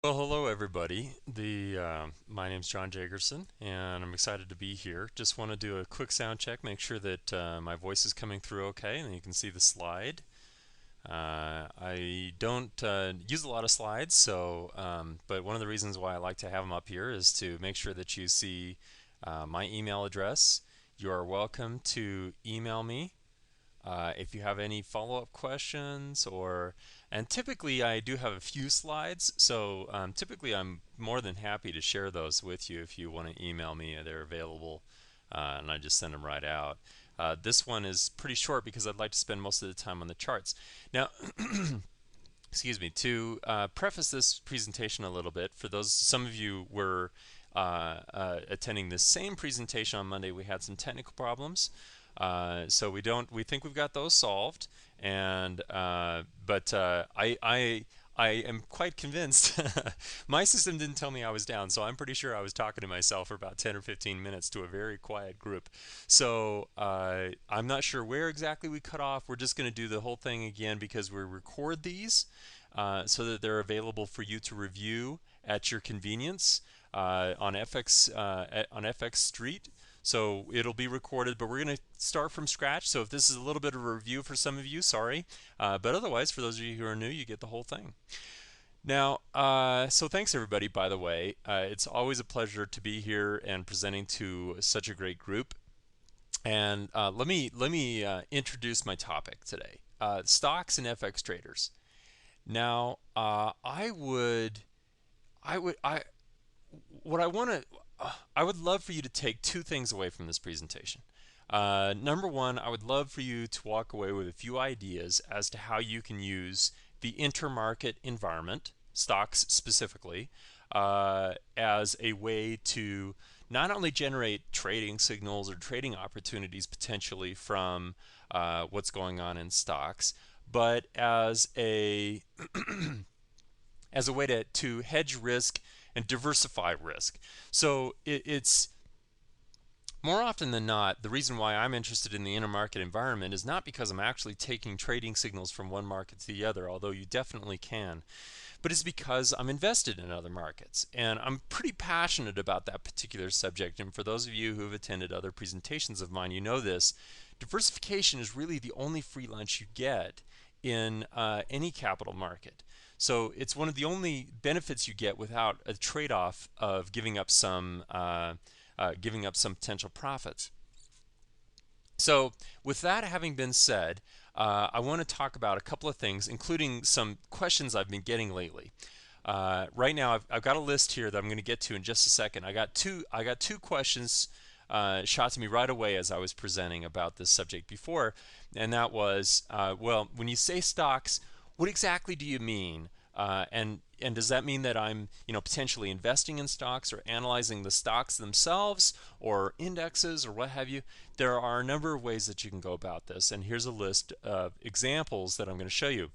Well, hello everybody. My name's John Jagerson, and I'm excited to be here. Just want to do a quick sound check, make sure that my voice is coming through okay, and you can see the slide. I don't use a lot of slides, but one of the reasons why I like to have them up here is to make sure that you see my email address. You are welcome to email me if you have any follow-up questions, and typically I do have a few slides, so typically I'm more than happy to share those with you if you want to email me. They're available, and I just send them right out. This one is pretty short because I'd like to spend most of the time on the charts. Now, excuse me, to preface this presentation a little bit, for those, some of you were attending this same presentation on Monday, we had some technical problems. So we think we've got those solved, and I am quite convinced. My system didn't tell me I was down, so I'm pretty sure I was talking to myself for about 10 or 15 minutes to a very quiet group. So I'm not sure where exactly we cut off. We're just going to do the whole thing again because we record these so that they're available for you to review at your convenience on FX Street. So it'll be recorded, but we're going to start from scratch. So if this is a little bit of a review for some of you, sorry. But otherwise, for those of you who are new, you get the whole thing. Now, so thanks everybody, by the way. It's always a pleasure to be here and presenting to such a great group. And let me introduce my topic today: stocks and FX traders. Now, I would, I, what I want to, I would love for you to take two things away from this presentation. Number one, I would love for you to walk away with a few ideas as to how you can use the intermarket environment, stocks specifically, as a way to not only generate trading signals or trading opportunities potentially from what's going on in stocks, but as a way to hedge risk and diversify risk. So it's more often than not, the reason why I'm interested in the intermarket environment is not because I'm actually taking trading signals from one market to the other, although you definitely can, but it's because I'm invested in other markets. And I'm pretty passionate about that particular subject. And for those of you who have attended other presentations of mine, you know this. Diversification is really the only free lunch you get in any capital market. So it's one of the only benefits you get without a trade-off of giving up some potential profits. So with that having been said, I want to talk about a couple of things, including some questions I've been getting lately. Right now, I've got a list here that I'm going to get to in just a second. I got two questions shot to me right away as I was presenting about this subject before, and that was, well, when you say stocks, what exactly do you mean? And does that mean that I'm potentially investing in stocks or analyzing the stocks themselves or indexes or what have you? There are a number of ways that you can go about this, and here's a list of examples that I'm going to show you.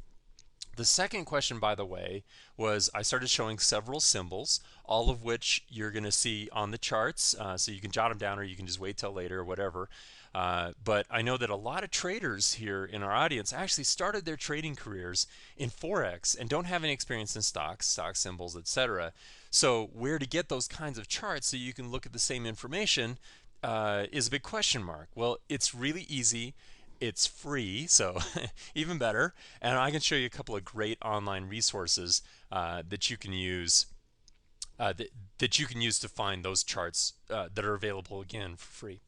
The second question, by the way, was I started showing several symbols, all of which you're going to see on the charts, so you can jot them down or you can just wait till later or whatever. But I know that a lot of traders here in our audience actually started their trading careers in forex and don't have any experience in stocks, stock symbols, etc. So where to get those kinds of charts so you can look at the same information is a big question mark. Well, it's really easy. It's free, so even better. And I can show you a couple of great online resources that you can use that you can use to find those charts that are available again for free.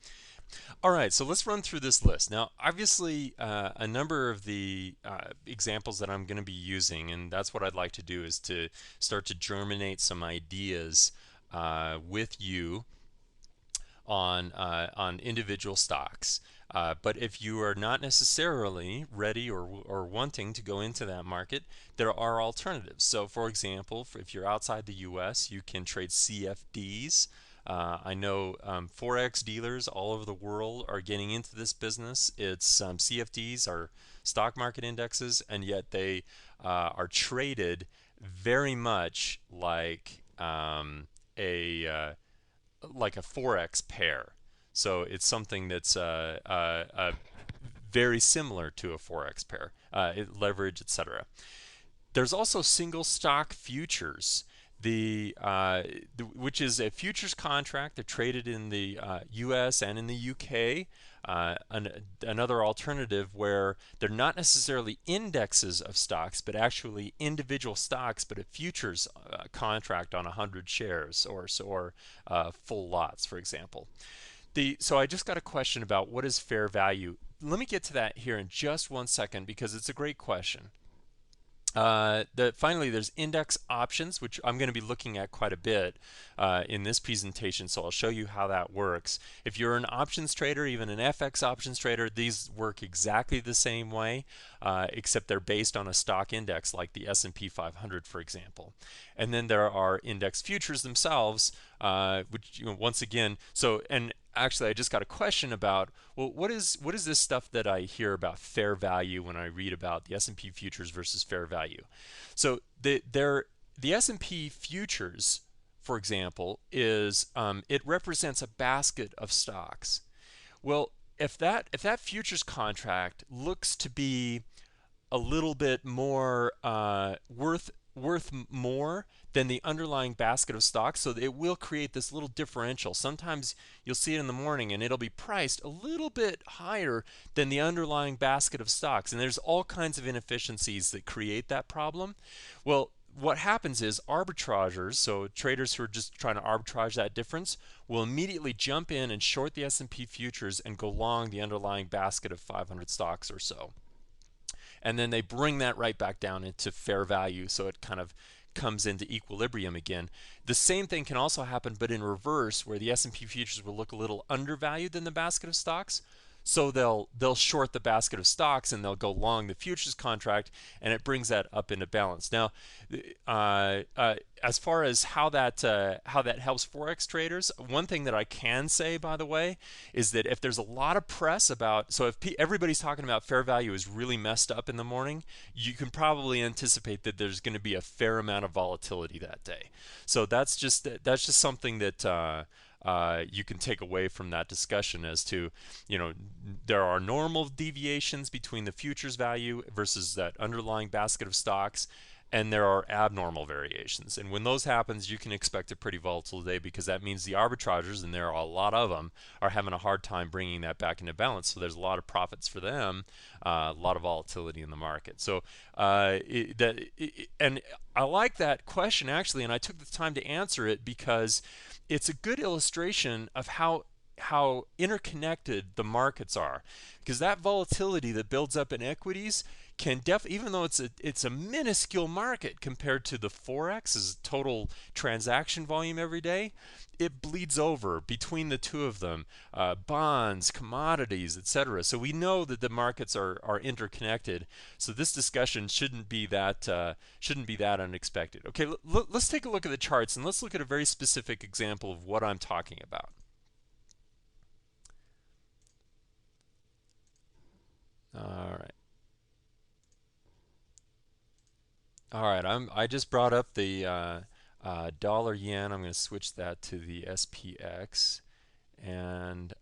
All right, so let's run through this list. Now, obviously, a number of the examples that I'm going to be using, and that's what I'd like to do, is to start to germinate some ideas with you on individual stocks. But if you are not necessarily ready or wanting to go into that market, there are alternatives. So, for example, if you're outside the US, you can trade CFDs. I know forex dealers all over the world are getting into this business. It's CFDs are stock market indexes, and yet they are traded very much like a forex pair. So it's something that's very similar to a forex pair, leverage, etc. There's also single stock futures which is a futures contract. They're traded in the U.S. and in the U.K. Another alternative where they're not necessarily indexes of stocks, but actually individual stocks, but a futures contract on 100 shares or full lots, for example. So I just got a question about what is fair value. Let me get to that here in just one second because it's a great question. Finally, there's index options, which I'm going to be looking at quite a bit in this presentation, so I'll show you how that works. If you're an options trader, even an FX options trader, these work exactly the same way, except they're based on a stock index like the S&P 500, for example. And then there are index futures themselves, which once again, and actually I just got a question about, well, what is this stuff that I hear about fair value when I read about the S&P futures versus fair value? So the S&P futures, for example, is it represents a basket of stocks. Well, if that futures contract looks to be a little bit more worth more than the underlying basket of stocks, so it will create this little differential. Sometimes you'll see it in the morning and it'll be priced a little bit higher than the underlying basket of stocks, and there's all kinds of inefficiencies that create that problem. Well, what happens is arbitragers, so traders who are just trying to arbitrage that difference, will immediately jump in and short the S&P futures and go long the underlying basket of 500 stocks or so. And then they bring that right back down into fair value, so it kind of comes into equilibrium again. The same thing can also happen, but in reverse, where the S&P futures will look a little undervalued than the basket of stocks. So they'll short the basket of stocks and they'll go long the futures contract, and it brings that up into balance. Now, as far as how that helps forex traders, one thing that I can say, by the way, is that if there's a lot of press about, so if everybody's talking about fair value is really messed up in the morning, you can probably anticipate that there's going to be a fair amount of volatility that day. So that's just something that you can take away from that discussion as to, there are normal deviations between the futures value versus that underlying basket of stocks, and there are abnormal variations. And when those happens, you can expect a pretty volatile day, because that means the arbitragers, and there are a lot of them, are having a hard time bringing that back into balance. So there's a lot of profits for them, a lot of volatility in the market. So and I like that question, actually, and I took the time to answer it because it's a good illustration of how interconnected the markets are, because that volatility that builds up in equities can even though it's a minuscule market compared to the forex's total transaction volume every day, it bleeds over between the two of them, bonds, commodities, etc. So we know that the markets are interconnected. So this discussion shouldn't be that unexpected. Okay, let's take a look at the charts, and let's look at a very specific example of what I'm talking about. All right. All right, I just brought up the dollar yen. I'm going to switch that to the SPX. And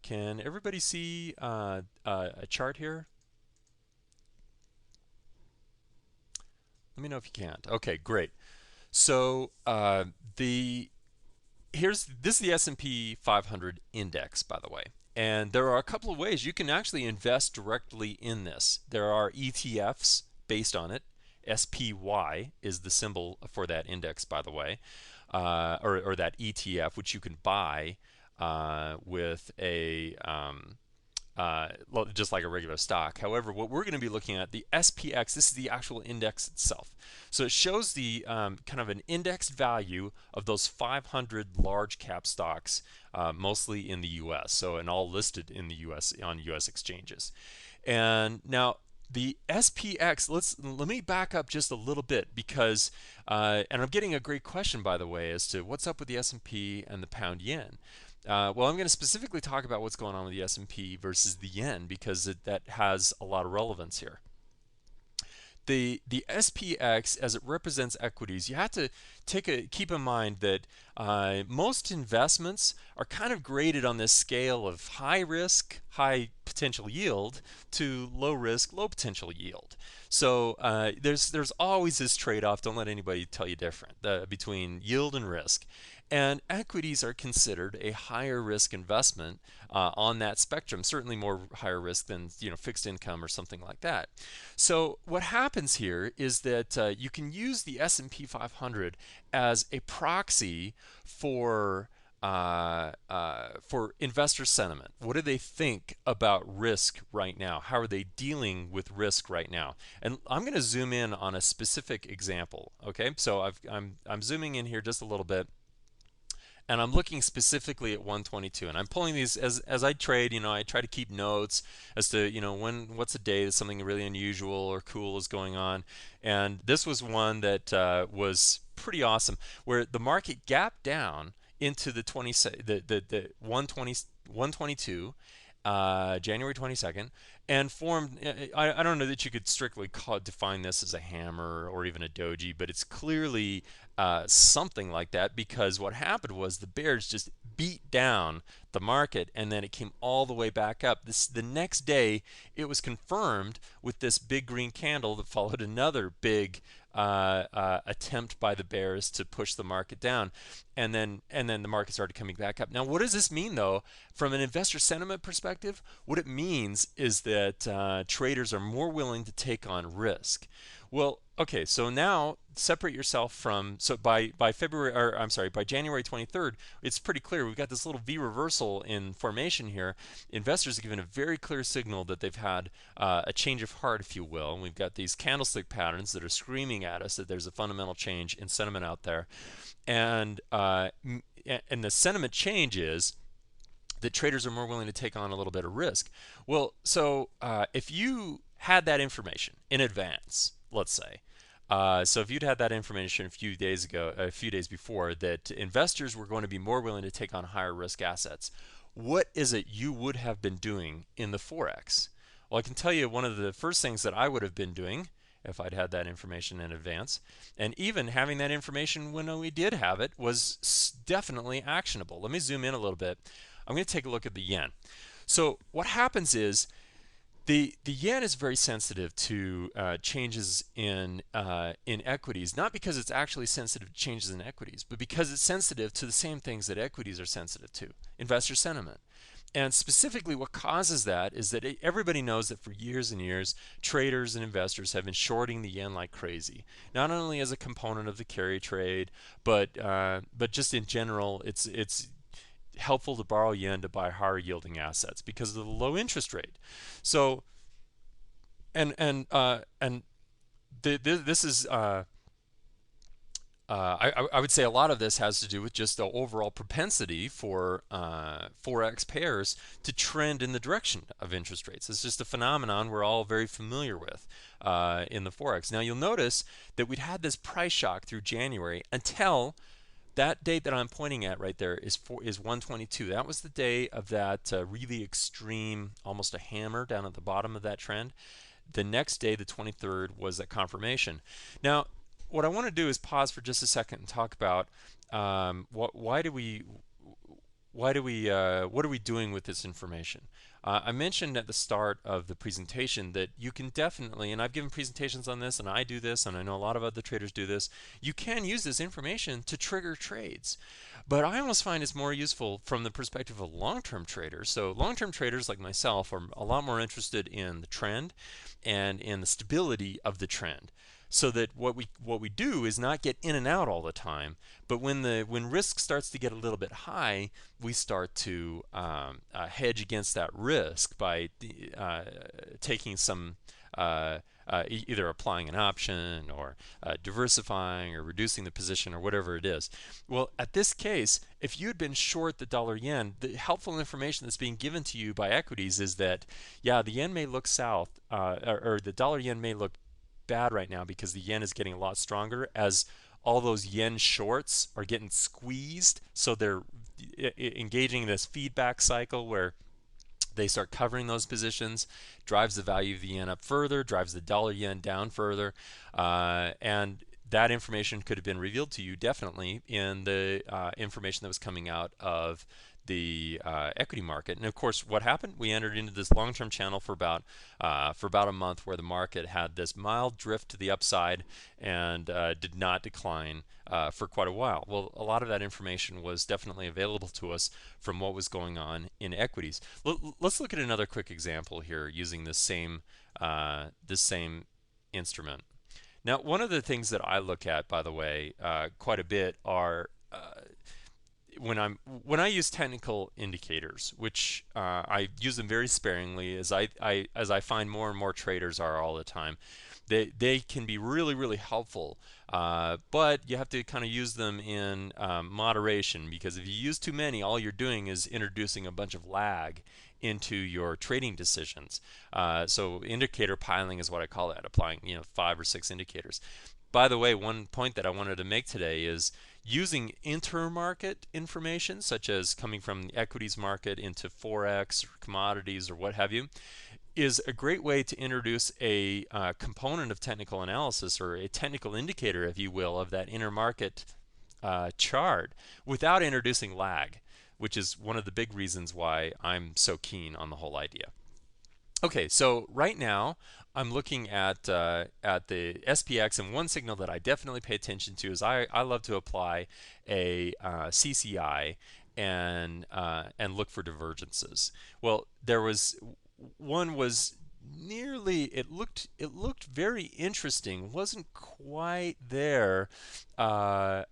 can everybody see a chart here? Let me know if you can't. Okay, great. So this is the S&P 500 index, by the way. And there are a couple of ways you can actually invest directly in this. There are ETFs based on it. SPY is the symbol for that index, by the way, or that ETF, which you can buy with just like a regular stock. However, what we're going to be looking at, the SPX, this is the actual index itself. So it shows the kind of an indexed value of those 500 large cap stocks, mostly in the U.S. So, and all listed in the U.S. on U.S. exchanges. And now, the SPX, let me back up just a little bit, because and I'm getting a great question, by the way, as to what's up with the S&P and the pound yen. Well, I'm going to specifically talk about what's going on with the S&P versus the yen, because that has a lot of relevance here. the SPX as it represents equities, you have to keep in mind that most investments are kind of graded on this scale of high risk, high potential yield to low risk, low potential yield. So there's always this trade-off. Don't let anybody tell you different between yield and risk. And equities are considered a higher risk investment on that spectrum, certainly more higher risk than fixed income or something like that. So what happens here is that you can use the S&P 500 as a proxy for investor sentiment. What do they think about risk right now? How are they dealing with risk right now? And I'm going to zoom in on a specific example. Okay, so I'm zooming in here just a little bit, and I'm looking specifically at 122, and I'm pulling these as I trade. I try to keep notes as to what's a day that something really unusual or cool is going on. And this was one that was pretty awesome, where the market gapped down into the 120 122 January 22nd, and formed. I don't know that you could strictly define this as a hammer or even a doji, but it's clearly something like that, because what happened was the bears just beat down the market, and then it came all the way back up. The next day, it was confirmed with this big green candle that followed another big attempt by the bears to push the market down, and then the market started coming back up. Now, what does this mean, though, from an investor sentiment perspective? What it means is that traders are more willing to take on risk. Well, okay, so now separate yourself from, so by February, or I'm sorry, by January 23rd, it's pretty clear. We've got this little V reversal in formation here. Investors have given a very clear signal that they've had a change of heart, if you will. And we've got these candlestick patterns that are screaming at us that there's a fundamental change in sentiment out there. And the sentiment change is that traders are more willing to take on a little bit of risk. Well, so if you had that information in advance, let's say, so if you'd had that information a few days before, that investors were going to be more willing to take on higher risk assets, what is it you would have been doing in the forex? Well, I can tell you one of the first things that I would have been doing if I'd had that information in advance, and even having that information when we did have it, was definitely actionable. Let me zoom in a little bit. I'm going to take a look at the yen. So what happens is the yen is very sensitive to changes in equities, not because it's actually sensitive to changes in equities, but because it's sensitive to the same things that equities are sensitive to, investor sentiment. And specifically what causes that is that everybody knows that for years and years, traders and investors have been shorting the yen like crazy. Not only as a component of the carry trade, but just in general, it's helpful to borrow yen to buy higher yielding assets because of the low interest rate. So, this is I would say a lot of this has to do with just the overall propensity for forex pairs to trend in the direction of interest rates. It's just a phenomenon we're all very familiar with in the forex. Now you'll notice that we'd had this price shock through January until that date that I'm pointing at right there is 122. That was the day of that really extreme, almost a hammer down at the bottom of that trend. The next day, the 23rd, was that confirmation. Now, what I want to do is pause for just a second and talk about what are we doing with this information? I mentioned at the start of the presentation that you can definitely, and I've given presentations on this, and I do this, and I know a lot of other traders do this, you can use this information to trigger trades. But I almost find it's more useful from the perspective of long-term traders. So long-term traders like myself are a lot more interested in the trend and in the stability of the trend. So that what we do is not get in and out all the time, but when risk starts to get a little bit high, we start to hedge against that risk by taking some either applying an option or diversifying or reducing the position or whatever it is. Well, at this case, if you had been short the dollar yen, the helpful information that's being given to you by equities is that, yeah, the yen may look south, or the dollar yen may look bad right now because the yen is getting a lot stronger as all those yen shorts are getting squeezed, so they're engaging in this feedback cycle where They start covering those positions, drives the value of the yen up further, drives the dollar yen down further, and that information could have been revealed to you definitely in the information that was coming out of the equity market. And of course, what happened? We entered into this long-term channel for about a month, where the market had this mild drift to the upside and did not decline for quite a while. Well, a lot of that information was definitely available to us from what was going on in equities. Let's look at another quick example here using this same instrument. Now, one of the things that I look at, by the way, quite a bit are when I use technical indicators, which I use them very sparingly, as I find more and more traders are all the time. They can be really helpful, but you have to kind of use them in moderation, because if you use too many, all you're doing is introducing a bunch of lag into your trading decisions. So indicator piling is what I call that, applying 5 or 6 indicators. By the way, one point that I wanted to make today is using intermarket information, such as coming from the equities market into forex or commodities or what have you, is a great way to introduce a component of technical analysis, or a technical indicator, if you will, of that intermarket chart without introducing lag, which is one of the big reasons why I'm so keen on the whole idea. Okay, so right now I'm looking at the SPX, and one signal that I definitely pay attention to is I love to apply a CCI and look for divergences. Well, there was one was nearly, it looked very interesting, wasn't quite there on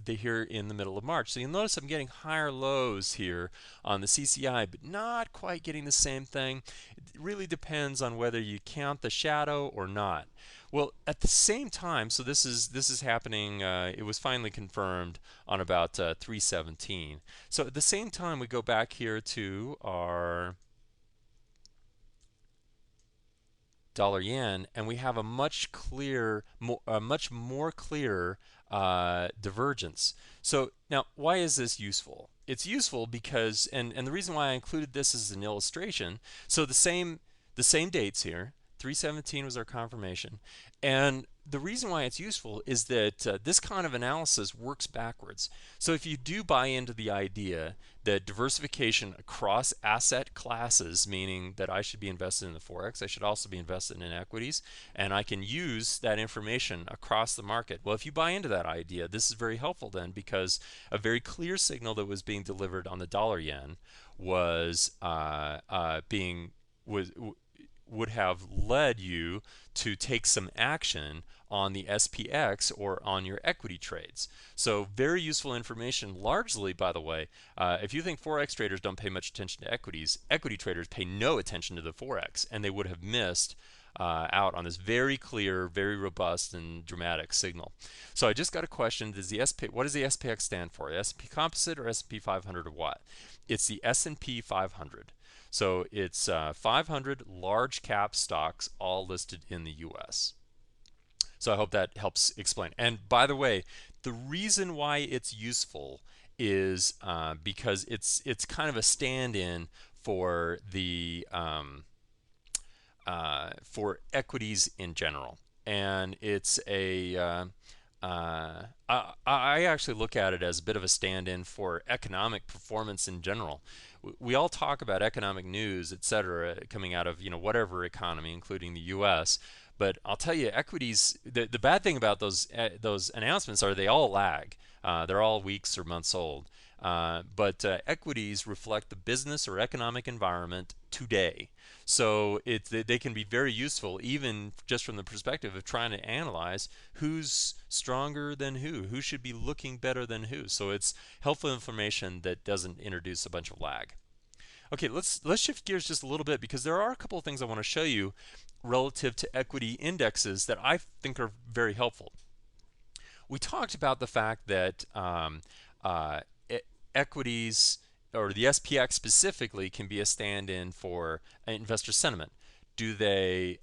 the here in the middle of March. So you'll notice I'm getting higher lows here on the CCI, but not quite getting the same thing. It really depends on whether you count the shadow or not. Well, at the same time, so this is happening. It was finally confirmed on about 317. So at the same time, we go back here to our dollar yen, and we have a much more clear divergence. So now, why is this useful? It's useful because, and the reason why I included this as an illustration. So the same dates here. 317 was our confirmation, and the reason why it's useful is that this kind of analysis works backwards. So if you do buy into the idea that diversification across asset classes, meaning that I should be invested in the forex, I should also be invested in equities, and I can use that information across the market. Well, if you buy into that idea, this is very helpful then, because a very clear signal that was being delivered on the dollar yen was being was would have led you to take some action on the SPX or on your equity trades. So very useful information, largely, by the way. If you think forex traders don't pay much attention to equities, equity traders pay no attention to the forex, and they would have missed out on this very clear, very robust, and dramatic signal. So I just got a question: what does the SPX stand for? S&P Composite or S&P 500 or what? It's the S&P 500. So it's 500 large cap stocks, all listed in the U.S. So I hope that helps explain. And by the way, the reason why it's useful is because it's kind of a stand-in for the for equities in general, and it's a I actually look at it as a bit of a stand-in for economic performance in general. We all talk about economic news, etc., coming out of whatever economy, including the U.S. But I'll tell you, equities. The bad thing about those announcements are they all lag. They're all weeks or months old. But equities reflect the business or economic environment today. So they can be very useful, even just from the perspective of trying to analyze who's stronger than who should be looking better than who. So it's helpful information that doesn't introduce a bunch of lag. Okay, let's shift gears just a little bit, because there are a couple of things I want to show you relative to equity indexes that I think are very helpful. We talked about the fact that equities, or the SPX specifically, can be a stand-in for investor sentiment. Do they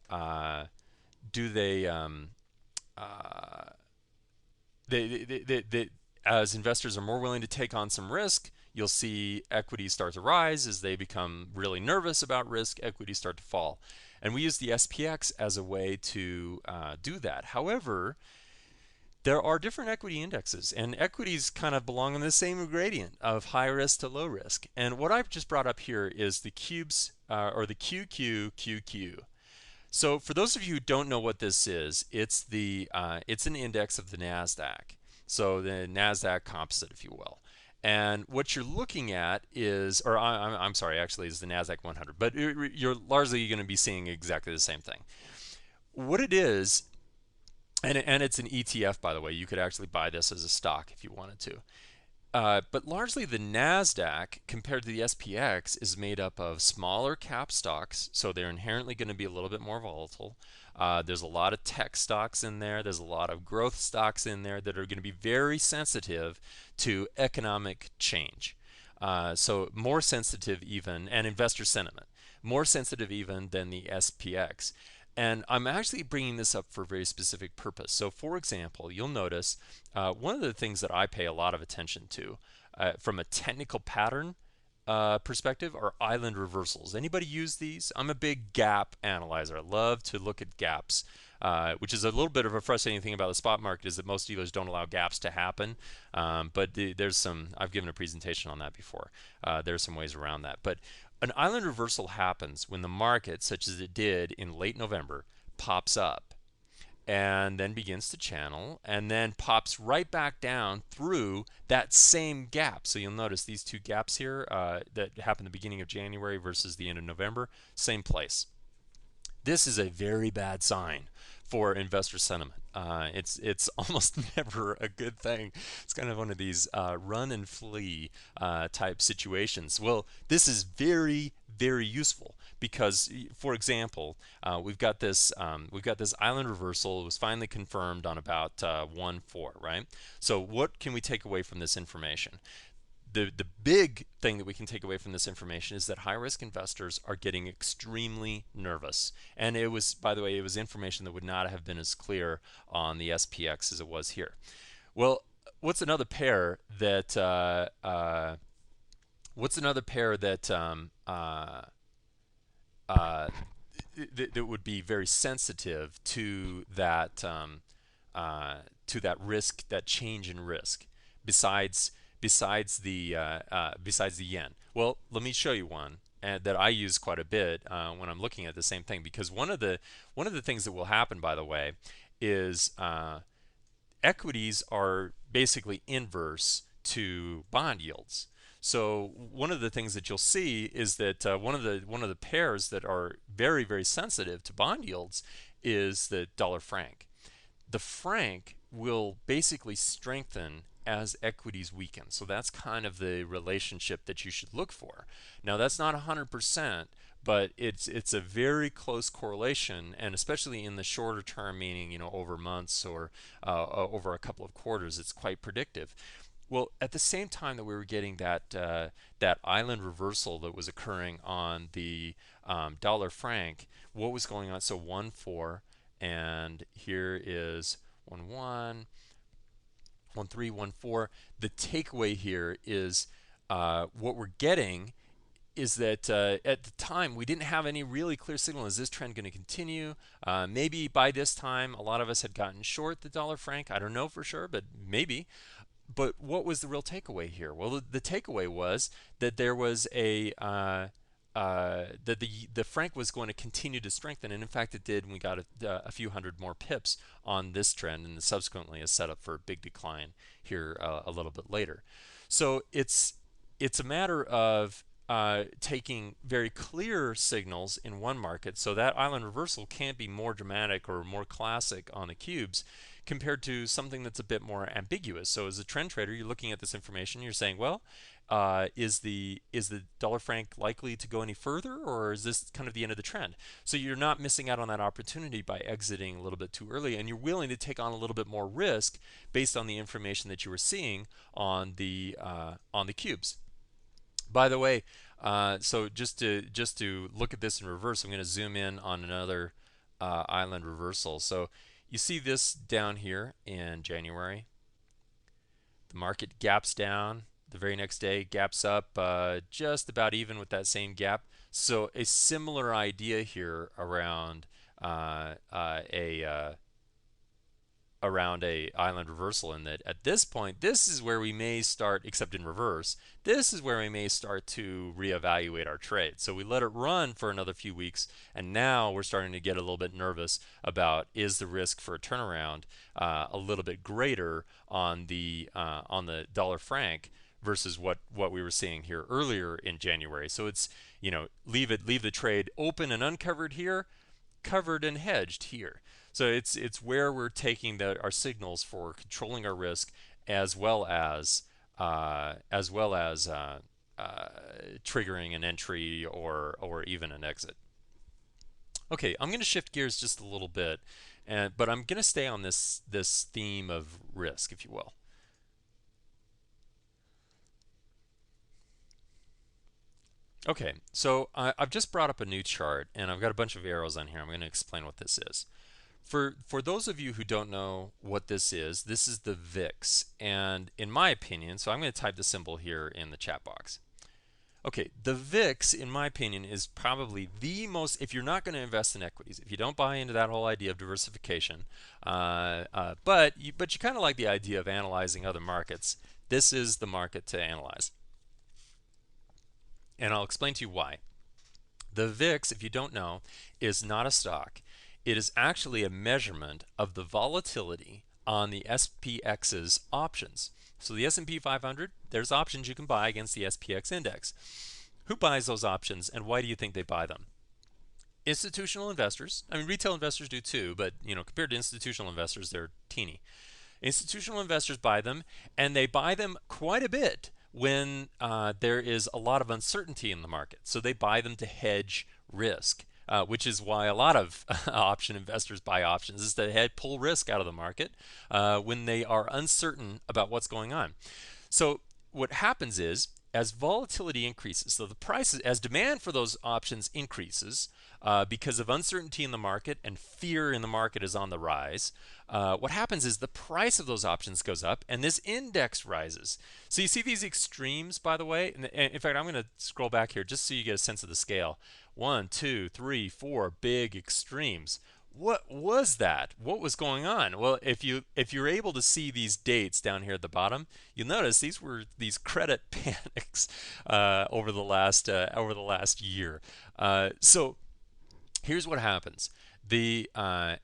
do they as investors are more willing to take on some risk, you'll see equities start to rise. As they become really nervous about risk, equities start to fall. And we use the SPX as a way to do that. However, there are different equity indexes, and equities kind of belong in the same gradient of high risk to low risk. And what I've just brought up here is the cubes, or the QQQQ. So for those of you who don't know what this is, it's an index of the Nasdaq. So the Nasdaq composite, if you will. And what you're looking at is, or I'm sorry, actually, is the Nasdaq 100. But you're largely going to be seeing exactly the same thing. What it is, and it's an ETF, by the way. You could actually buy this as a stock if you wanted to. But largely the NASDAQ compared to the SPX is made up of smaller cap stocks, so they're inherently going to be a little bit more volatile. There's a lot of tech stocks in there. There's a lot of growth stocks in there that are going to be very sensitive to economic change. So more sensitive even, and investor sentiment, more sensitive even than the SPX. And I'm actually bringing this up for a very specific purpose. So for example, you'll notice one of the things that I pay a lot of attention to from a technical pattern perspective are island reversals. Anybody use these? I'm a big gap analyzer. I love to look at gaps, which is a little bit of a frustrating thing about the spot market is that most dealers don't allow gaps to happen. But there's some, I've given a presentation on that before. There's some ways around that. But an island reversal happens when the market, such as it did in late November, pops up and then begins to channel and then pops right back down through that same gap. So you'll notice these two gaps here that happened at the beginning of January versus the end of November, same place. This is a very bad sign for investor sentiment. It's almost never a good thing. It's kind of one of these run and flee type situations. Well, this is very, very useful because, for example, we've got this island reversal. It was finally confirmed on about 1/4, right? So what can we take away from this information? The big thing that we can take away from this information is that high risk investors are getting extremely nervous. And it was, by the way, it was information that would not have been as clear on the SPX as it was here. Well, what's another pair that that would be very sensitive to that risk, that change in risk, besides the yen? Well, let me show you one that I use quite a bit when I'm looking at the same thing, because one of the things that will happen, by the way, is equities are basically inverse to bond yields. So one of the things that you'll see is that one of the pairs that are very, very sensitive to bond yields is the dollar franc. The franc will basically strengthen as equities weaken. So that's kind of the relationship that you should look for. Now that's not 100%, but it's a very close correlation, and especially in the shorter term, meaning over months or over a couple of quarters, it's quite predictive. Well, at the same time that we were getting that island reversal that was occurring on the dollar franc, what was going on? So 1/4, and here is 1/1, 1/3, 1/4. The takeaway here is what we're getting is that at the time we didn't have any really clear signal. Is this trend going to continue? Maybe by this time a lot of us had gotten short the dollar franc. I don't know for sure, but maybe. But what was the real takeaway here? Well, the takeaway was that there was that the franc was going to continue to strengthen, and in fact it did, and we got a few hundred more pips on this trend, and subsequently a setup for a big decline here a little bit later. So it's a matter of taking very clear signals in one market, so that island reversal can't be more dramatic or more classic on the cubes compared to something that's a bit more ambiguous. So as a trend trader, you're looking at this information, you're saying, well, is the dollar franc likely to go any further, or is this kind of the end of the trend? So you're not missing out on that opportunity by exiting a little bit too early, and you're willing to take on a little bit more risk based on the information that you were seeing on the cubes. By the way, so just to look at this in reverse, I'm going to zoom in on another island reversal. So you see this down here in January. The market gaps down, The very next day, gaps up just about even with that same gap. So a similar idea here uh, uh, a uh, around a island reversal, in that at this point, this is where we may start, except in reverse, this is where we may start to reevaluate our trade. So we let it run for another few weeks, and now we're starting to get a little bit nervous about, is the risk for a turnaround a little bit greater on the dollar franc versus what we were seeing here earlier in January. So it's, leave the trade open and uncovered here, covered and hedged here. So it's where we're taking our signals for controlling our risk, as well as triggering an entry or even an exit. Okay, I'm going to shift gears just a little bit, but I'm going to stay on this theme of risk, if you will. Okay, so I've just brought up a new chart, and I've got a bunch of arrows on here. I'm going to explain what this is. For those of you who don't know what this is the VIX, and in my opinion, so I'm going to type the symbol here in the chat box. Okay, the VIX, in my opinion, is probably the most, if you're not going to invest in equities, if you don't buy into that whole idea of diversification, but you kind of like the idea of analyzing other markets, this is the market to analyze. And I'll explain to you why. The VIX, if you don't know, is not a stock. It is actually a measurement of the volatility on the SPX's options. So the S&P 500, there's options you can buy against the SPX index. Who buys those options, and why do you think they buy them? Institutional investors. I mean, retail investors do too, but compared to institutional investors, they're teeny. Institutional investors buy them, and they buy them quite a bit when there is a lot of uncertainty in the market. So they buy them to hedge risk, which is why a lot of option investors buy options, is to pull risk out of the market when they are uncertain about what's going on. So what happens is, as volatility increases, so the prices, as demand for those options increases because of uncertainty in the market and fear in the market is on the rise, what happens is the price of those options goes up and this index rises. So you see these extremes, by the way. And in fact, I'm going to scroll back here just so you get a sense of the scale. 1, 2, 3, 4 big extremes. What was that? What was going on? Well, if you're able to see these dates down here at the bottom, you'll notice these were these credit panics over the last year. So here's what happens: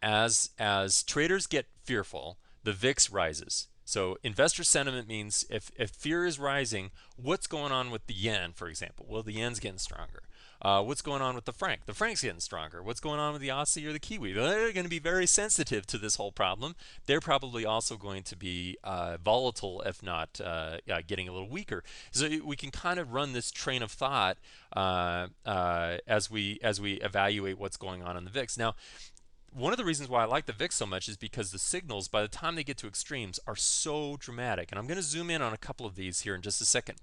as traders get fearful, the VIX rises. So investor sentiment means if fear is rising, what's going on with the yen, for example? Well, the yen's getting stronger. What's going on with the franc? The franc's getting stronger. What's going on with the Aussie or the Kiwi? They're going to be very sensitive to this whole problem. They're probably also going to be volatile, if not getting a little weaker. So we can kind of run this train of thought as we evaluate what's going on in the VIX. Now, one of the reasons why I like the VIX so much is because the signals, by the time they get to extremes, are so dramatic. And I'm going to zoom in on a couple of these here in just a second.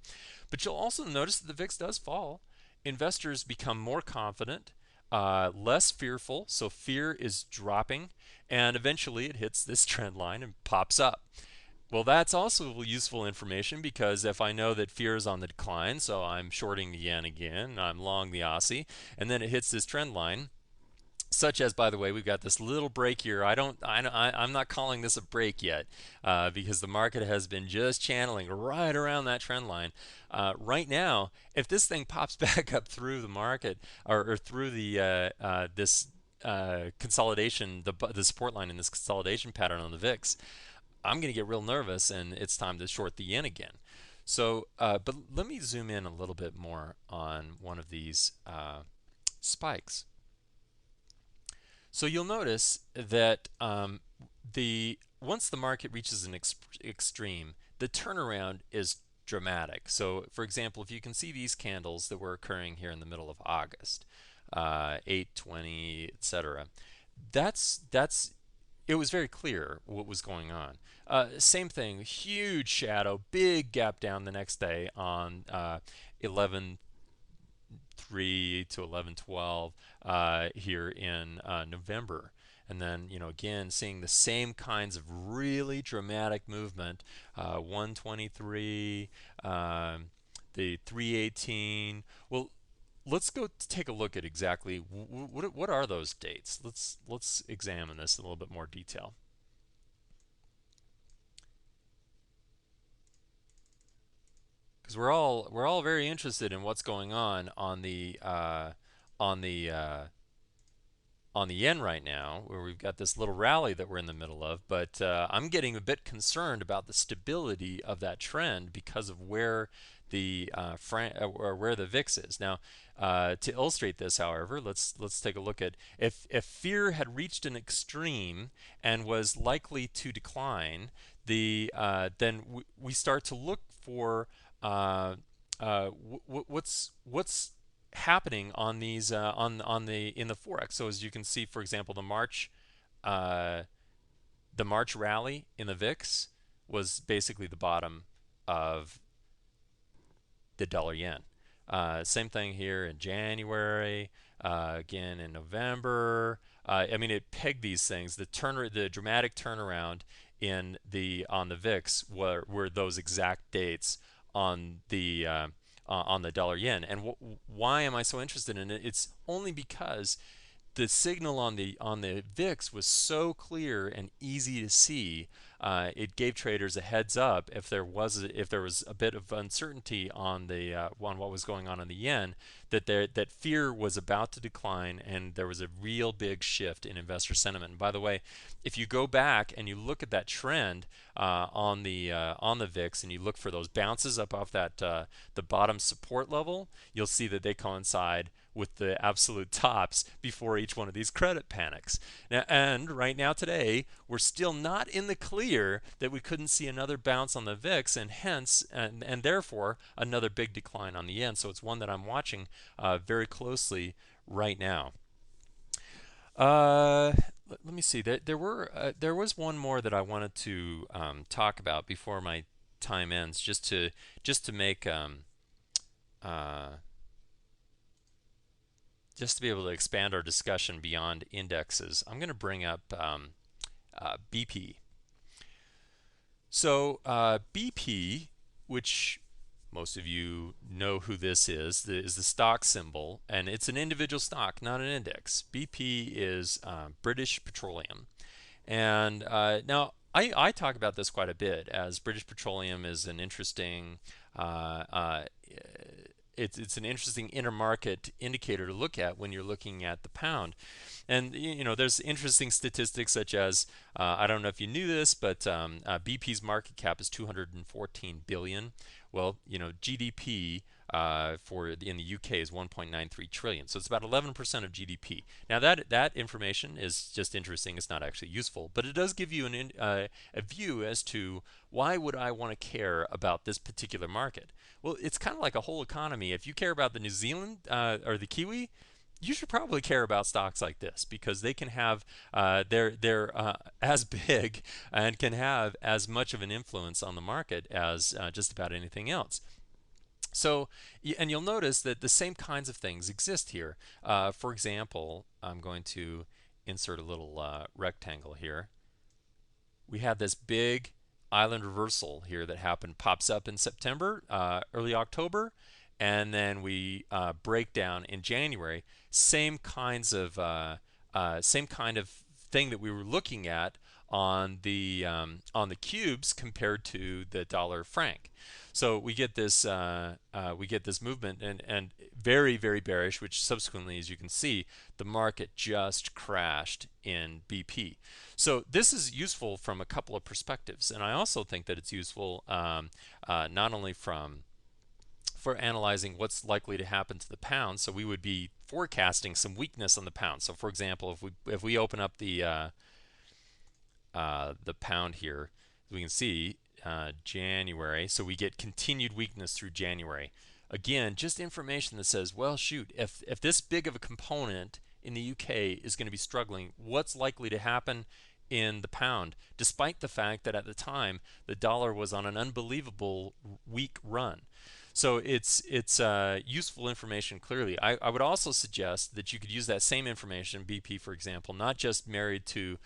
But you'll also notice that the VIX does fall. Investors become more confident, less fearful, so fear is dropping, and eventually it hits this trend line and pops up. Well, that's also useful information, because if I know that fear is on the decline, so I'm shorting the yen again, I'm long the Aussie, and then it hits this trend line, such as, by the way, we've got this little break here. I'm not calling this a break yet, because the market has been just channeling right around that trend line. Right now, if this thing pops back up through the market, or through the this consolidation, the support line in this consolidation pattern on the VIX, I'm going to get real nervous, and it's time to short the yen again. So, but let me zoom in a little bit more on one of these spikes. So you'll notice that once the market reaches an extreme, the turnaround is dramatic. So, for example, if you can see these candles that were occurring here in the middle of August, 8/20, etc., that's it was very clear what was going on. Same thing, huge shadow, big gap down the next day on 11 3 to 11:12 here in November. and then again seeing the same kinds of really dramatic movement, 123, the 318. Well, let's go take a look at exactly what are those dates. Let's examine this in a little bit more detail, because we're all very interested in what's going on the on the yen right now, where we've got this little rally that we're in the middle of. But I'm getting a bit concerned about the stability of that trend because of where the or where the VIX is now. To illustrate this, however, let's take a look at if fear had reached an extreme and was likely to decline, then we start to look for what's happening on these on the in the forex. So as you can see, for example, uh, the March rally in the VIX was basically the bottom of the dollar yen. Same thing here in January, again in November. I mean, it pegged these things. The dramatic turnaround in the on the VIX were those exact dates on the dollar yen. And why am I so interested in it? It's only because the signal on the VIX was so clear and easy to see. It gave traders a heads up if there was a bit of uncertainty on what was going on in the yen, that fear was about to decline and there was a real big shift in investor sentiment. And by the way, if you go back and you look at that trend on the VIX and you look for those bounces up off the bottom support level, you'll see that they coincide with the absolute tops before each one of these credit panics. Now, and right now today, we're still not in the clear that we couldn't see another bounce on the VIX and hence and therefore another big decline on the yen. So it's one that I'm watching very closely right now. Let me see. There was one more that I wanted to talk about before my time ends, just to make uh, just to be able to expand our discussion beyond indexes. I'm going to bring up BP. So BP, which most of you know who this is the stock symbol, and it's an individual stock, not an index. BP is British Petroleum. And now I talk about this quite a bit, as British Petroleum is an interesting it's an interesting intermarket indicator to look at when you're looking at the pound. And there's interesting statistics such as I don't know if you knew this, but BP's market cap is 214 billion. Well, GDP in the UK is 1.93 trillion, so it's about 11% of GDP. Now that information is just interesting. It's not actually useful, but it does give you a view as to why would I want to care about this particular market. Well, it's kind of like a whole economy. If you care about the New Zealand or the Kiwi, you should probably care about stocks like this, because they can have they're as big and can have as much of an influence on the market as just about anything else. So, and you'll notice that the same kinds of things exist here. For example, I'm going to insert a little rectangle here. We had this big island reversal here that pops up in September, early October, and then we break down in January. Same kind of thing that we were looking at on the cubes compared to the dollar franc. So we get this movement and very, very bearish, which subsequently, as you can see, the market just crashed in BP. So this is useful from a couple of perspectives, and I also think that it's useful not only for analyzing what's likely to happen to the pound. So we would be forecasting some weakness on the pound. So for example, if we open up the pound here, we can see January. So we get continued weakness through January. Again, just information that says, well, shoot, if this big of a component in the UK is going to be struggling, what's likely to happen in the pound, despite the fact that at the time the dollar was on an unbelievable weak run. So it's useful information. Clearly, I would also suggest that you could use that same information, BP for example, not just married to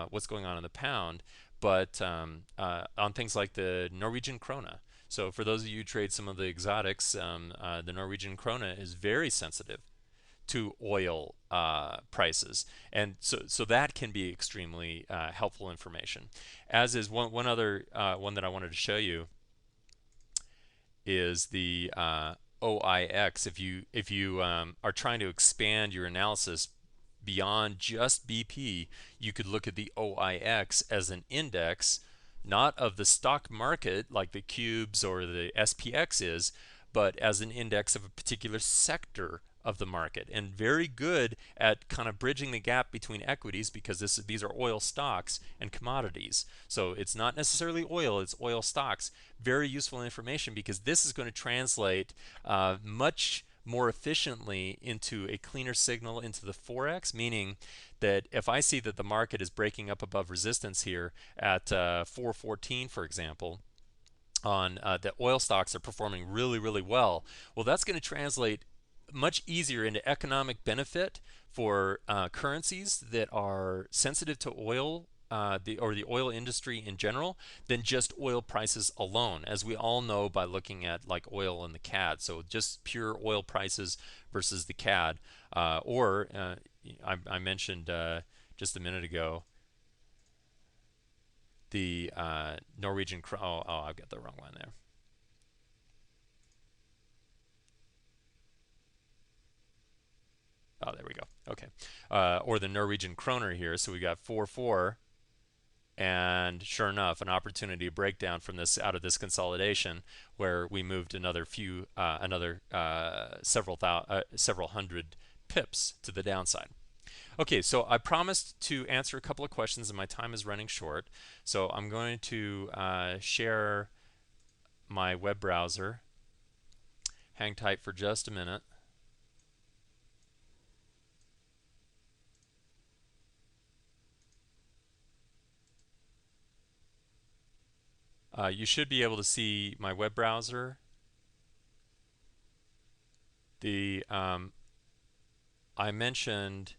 what's going on in the pound, but on things like the Norwegian krona. So for those of you who trade some of the exotics, the Norwegian krona is very sensitive to oil prices, and so that can be extremely helpful information. As is one other one that I wanted to show you is the OIX. If you are trying to expand your analysis beyond just BP, you could look at the OIX as an index, not of the stock market like the cubes or the SPX is, but as an index of a particular sector of the market, and very good at kind of bridging the gap between equities, because these are oil stocks and commodities. So it's not necessarily oil, it's oil stocks. Very useful information, because this is going to translate much more efficiently into a cleaner signal into the forex, meaning that if I see that the market is breaking up above resistance here at 414, for example, on the oil stocks are performing really, really well. Well, that's going to translate much easier into economic benefit for currencies that are sensitive to oil. The oil industry in general, than just oil prices alone, as we all know by looking at like oil and the CAD. So just pure oil prices versus the CAD, or I mentioned just a minute ago the Norwegian. I've got the wrong one there. Oh, there we go. Okay. Or the Norwegian kroner here. So we got 4-4, and sure enough, an opportunity to break down from this out of this consolidation, where we moved another several hundred pips to the downside. Okay, so I promised to answer a couple of questions, and my time is running short. So I'm going to share my web browser. Hang tight for just a minute. You should be able to see my web browser. The I mentioned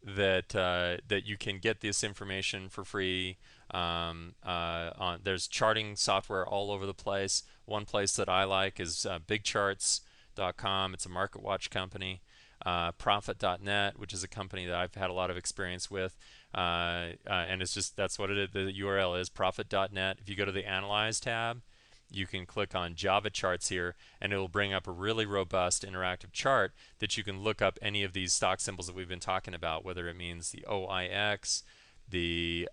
that you can get this information for free. There's charting software all over the place. One place that I like is bigcharts.com. It's a MarketWatch company. Profit.net, which is a company that I've had a lot of experience with. And it's just, that's what it is. The URL is profit.net. If you go to the Analyze tab, you can click on Java charts here, and it will bring up a really robust interactive chart that you can look up any of these stock symbols that we've been talking about, whether it means the OIX, the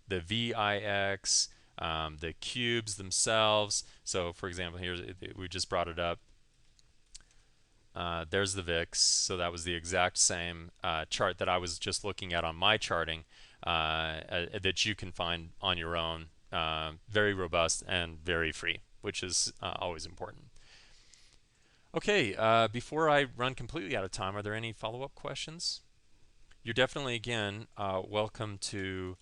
VIX, the cubes themselves. So for example, here we just brought it up. There's the VIX, so that was the exact same chart that I was just looking at on my charting, that you can find on your own. Very robust and very free, which is always important. Okay, before I run completely out of time, are there any follow-up questions? You're definitely, again, welcome to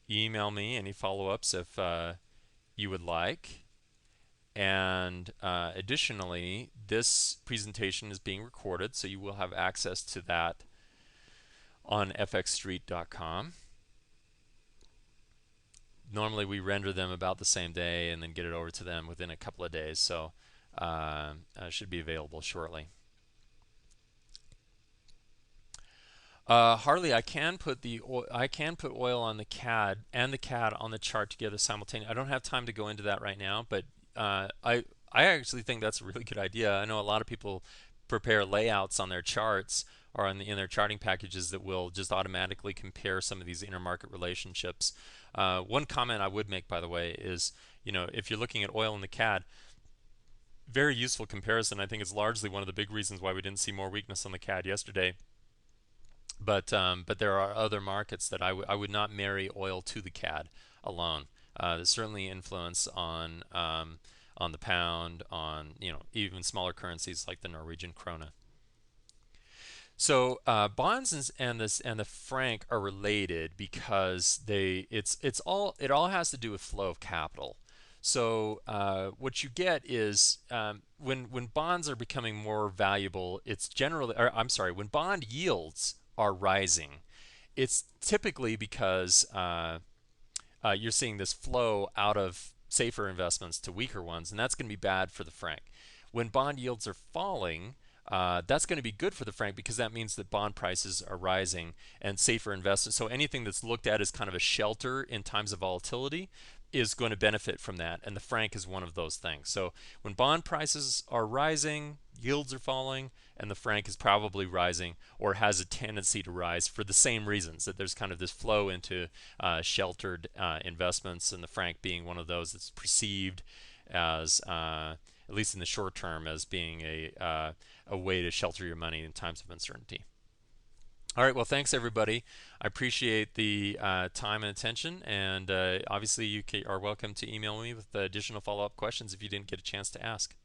email me any follow-ups if you would like. And additionally, this presentation is being recorded, so you will have access to that on fxstreet.com. Normally we render them about the same day and then get it over to them within a couple of days, so should be available shortly. Harley, I can put oil on the CAD and the CAD on the chart together simultaneously. I don't have time to go into that right now, but I actually think that's a really good idea. I know a lot of people prepare layouts on their charts or in their charting packages that will just automatically compare some of these intermarket relationships. One comment I would make, by the way, is if you're looking at oil in the CAD, very useful comparison. I think it's largely one of the big reasons why we didn't see more weakness on the CAD yesterday. But there are other markets that I would not marry oil to the CAD alone. There's certainly influence on the pound, on even smaller currencies like the Norwegian krona. So bonds and the franc are related because it all has to do with flow of capital. So what you get is when bonds are becoming more valuable, it's generally, or I'm sorry, when bond yields are rising, it's typically because you're seeing this flow out of safer investments to weaker ones, and that's going to be bad for the franc. When bond yields are falling, that's going to be good for the franc because that means that bond prices are rising and safer investments. So anything that's looked at as kind of a shelter in times of volatility is going to benefit from that, and the franc is one of those things. So when bond prices are rising, yields are falling, and the franc is probably rising or has a tendency to rise for the same reasons, that there's kind of this flow into sheltered investments, and the franc being one of those that's perceived as, at least in the short term, as being a way to shelter your money in times of uncertainty. All right, well, thanks everybody. I appreciate the time and attention, and obviously you are welcome to email me with additional follow-up questions if you didn't get a chance to ask.